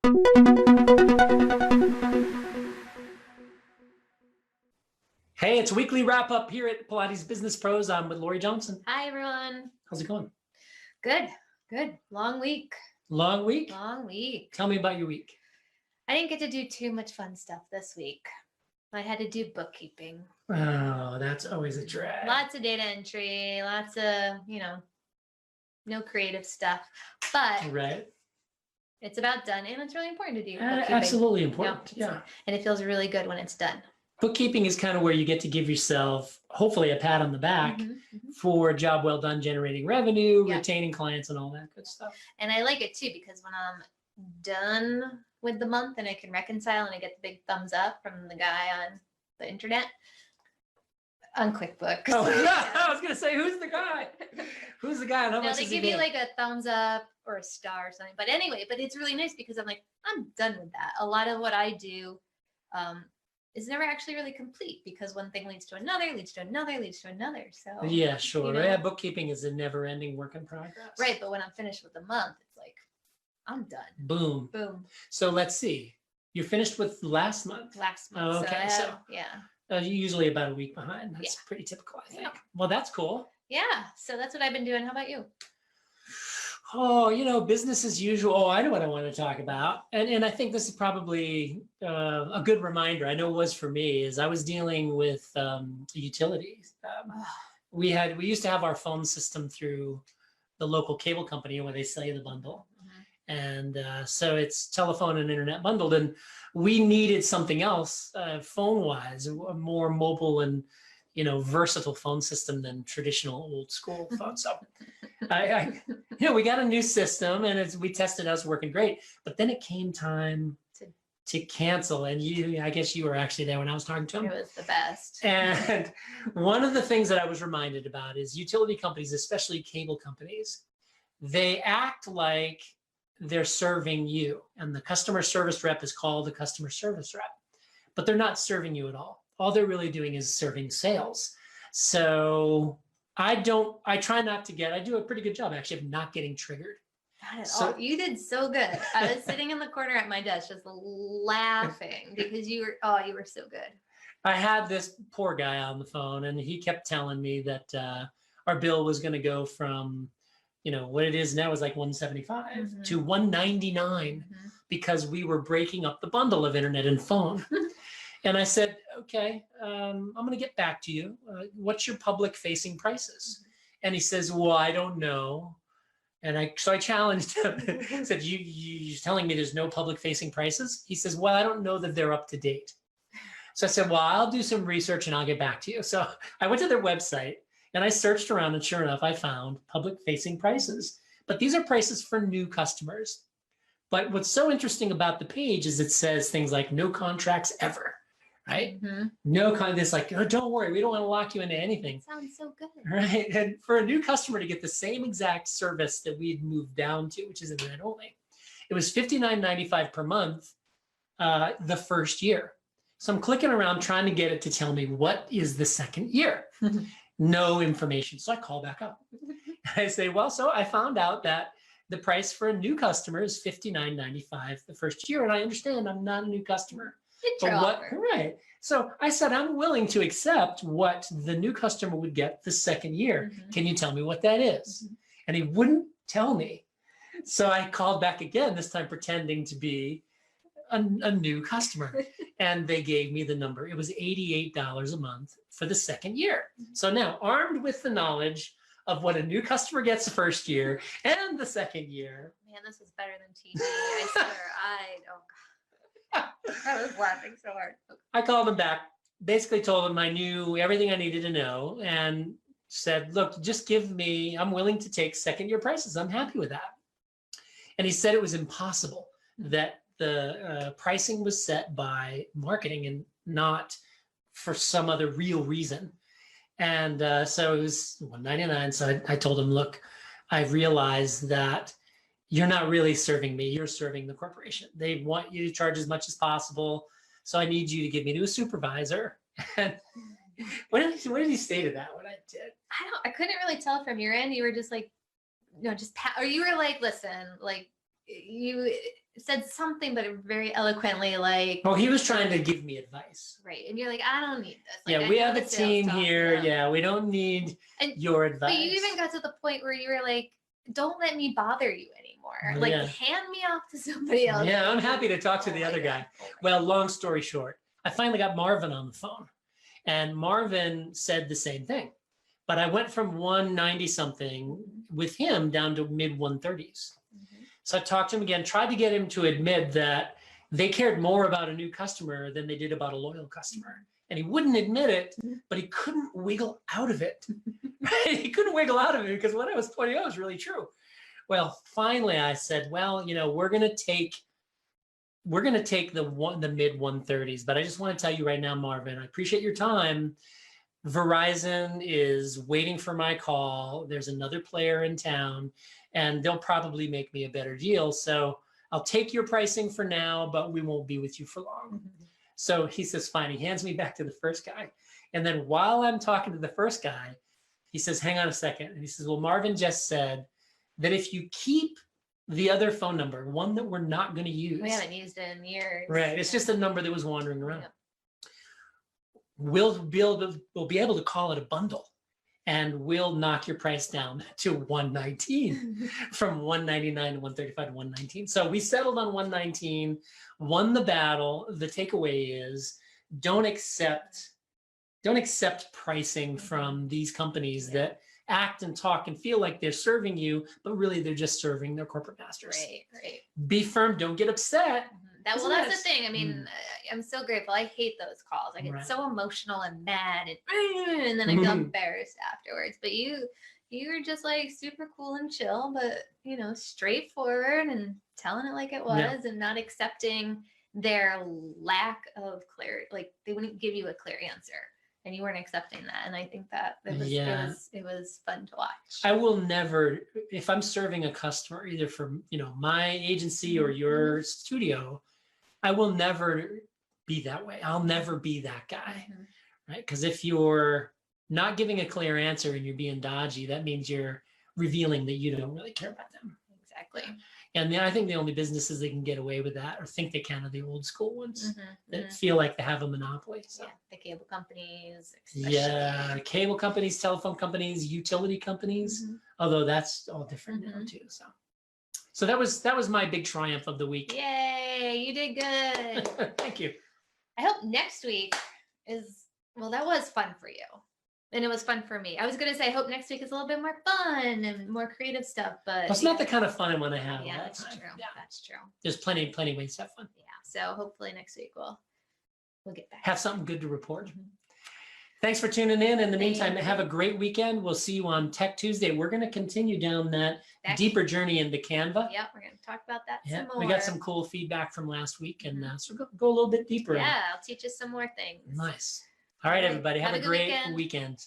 Hey, it's weekly wrap up here at Pilates Business Pros. I'm with Laurie Johnson. Hi, everyone. How's it going? Good, good. Long week. Long week? Long week. Tell me about your week. I didn't get to do too much fun stuff this week. I had to do bookkeeping. Oh, that's always a drag. Lots of data entry, lots of, no creative stuff. But right. It's about done, and it's really important to do bookkeeping. Absolutely important, yeah. And it feels really good when it's done. Bookkeeping is kind of where you get to give yourself, hopefully, a pat on the back for a job well done, generating revenue, retaining clients, and all that good stuff. And I like it too, because when I'm done with the month and I can reconcile and I get the big thumbs up from the guy on the internet on QuickBooks. Oh, I was going to say, who's the guy? Who's the guy? No, they give you like a thumbs up or a star or something. But anyway, it's really nice because I'm like, I'm done with that. A lot of what I do is never actually really complete, because one thing leads to another, leads to another, leads to another. So yeah, sure. Yeah, bookkeeping is a never-ending work in progress. Right, but when I'm finished with the month, it's like, I'm done. Boom. Boom. So let's see. You're finished with last month? Last month. Oh, okay. So yeah. Usually about a week behind. That's pretty typical, I think. Yeah. Well, that's cool. Yeah. So that's what I've been doing. How about you? Oh, business as usual. Oh, I know what I want to talk about. And I think this is probably a good reminder. I know it was for me, is I was dealing with utilities. We used to have our phone system through the local cable company where they sell you the bundle. And so it's telephone and internet bundled. And we needed something else phone-wise, a more mobile and versatile phone system than traditional old school phone. So we got a new system, and we tested it, it was working great. But then it came time to cancel, and I guess you were actually there when I was talking to him. It was the best. And one of the things that I was reminded about is utility companies, especially cable companies, they act like they're serving you, and the customer service rep is called the customer service rep, but they're not serving you at all. All they're really doing is serving sales. So I try not to I do a pretty good job actually of not getting triggered. Not at all. You did so good. I was sitting in the corner at my desk just laughing because you were so good. I had this poor guy on the phone, and he kept telling me that our bill was going to go from, what it is now is like $175 to $199 because we were breaking up the bundle of internet and phone. And I said, okay, I'm going to get back to you. What's your public facing prices? And he says, well, I don't know. And so I challenged him. I said, you're telling me there's no public facing prices? He says, well, I don't know that they're up to date. So I said, well, I'll do some research and I'll get back to you. So I went to their website and I searched around, and sure enough, I found public facing prices. But these are prices for new customers. But what's so interesting about the page is it says things like no contracts ever. Right? No kind of this like, oh, don't worry, we don't want to lock you into anything. That sounds so good. Right. And for a new customer to get the same exact service that we'd moved down to, which is internet only, it was $59.95 per month the first year. So I'm clicking around trying to get it to tell me what is the second year. No information. So I call back up. I say, well, so I found out that the price for a new customer is $59.95 the first year. And I understand I'm not a new customer. Right. So I said, I'm willing to accept what the new customer would get the second year. Can you tell me what that is? And he wouldn't tell me. So I called back again, this time pretending to be a new customer. And they gave me the number. It was $88 a month for the second year. So now, armed with the knowledge of what a new customer gets the first year and the second year. Man, this is better than TV. I swear. I was laughing so hard. I called him back, basically told him I knew everything I needed to know, and said, look, just give me, I'm willing to take second year prices. I'm happy with that. And he said it was impossible, that the pricing was set by marketing and not for some other real reason. And so it was $199. So I told him, look, I realized that you're not really serving me, you're serving the corporation. They want you to charge as much as possible. So I need you to give me to a supervisor. And what did he say to that when I did? I couldn't really tell from your end. You were just like, or you were like, listen, like said something, but very eloquently, like, Oh, he was trying to give me advice. right. And you're like, I don't need this. Like, Yeah, I we know have the a sales team talk, here. yeah. Yeah, we don't need And your advice. But you even got to the point where you were like, don't let me bother you anymore. Like, Yeah. hand me off to somebody else. Yeah, I'm happy to talk to Oh the my other God. guy. Oh my Well, long story short, I finally got Marvin on the phone, and Marvin said the same thing. But I went from 190 something with him down to mid 130s. Mhm. So I talked to him again, tried to get him to admit that they cared more about a new customer than they did about a loyal customer. And he wouldn't admit it, but he couldn't wiggle out of it. Right? He couldn't wiggle out of it because what I was pointing out was really true. Well, finally I said, well, you know, we're gonna take the mid 130s, but I just want to tell you right now, Marvin, I appreciate your time. Verizon is waiting for my call. There's another player in town, and they'll probably make me a better deal. So I'll take your pricing for now, but we won't be with you for long. So he says, fine. He hands me back to the first guy. And then while I'm talking to the first guy, he says, hang on a second. And he says, well, Marvin just said that if you keep the other phone number, one that we're not going to use. We haven't used it in years. Right. It's just a number that was wandering around. Yep. We'll be able to call it a bundle, and we'll knock your price down to 119 from 199 to 135 to 119. So we settled on 119, won the battle. The takeaway is don't accept pricing from these companies that act and talk and feel like they're serving you, but really they're just serving their corporate masters. Right. Be firm. Don't get upset. That's the thing. I mean, I'm so grateful. I hate those calls. I get Right. so emotional and mad, and then I feel embarrassed afterwards. But you were just like super cool and chill, but you know, straightforward and telling it like it was, and not accepting their lack of clarity. Like they wouldn't give you a clear answer, and you weren't accepting that. And I think that it was fun to watch. I will never, if I'm serving a customer, either from my agency or your studio, I will never be that way. I'll never be that guy, right? Because if you're not giving a clear answer and you're being dodgy, that means you're revealing that you don't really care about them. Exactly. And then I think the only businesses that can get away with that or think they can are the old school ones that feel like they have a monopoly. So. Yeah, the cable companies. Especially. Yeah, cable companies, telephone companies, utility companies. Although that's all different now too. So that was my big triumph of the week. Yay, you did good. Thank you. I hope next week that was fun for you. And it was fun for me. I was going to say, I hope next week is a little bit more fun and more creative stuff, but it's not the kind of fun I want to have. Yeah, all that's the time. true. Yeah. That's true. There's plenty ways to have fun. Yeah. So hopefully next week we'll get back. Have something good to report. Thanks for tuning in. In the meantime, have a great weekend. We'll see you on Tech Tuesday. We're going to continue down that deeper journey into Canva. Yep, we're going to talk about that some more. We got some cool feedback from last week, and so go a little bit deeper. Yeah, I'll teach you some more things. Nice. All right, everybody. Have a great weekend.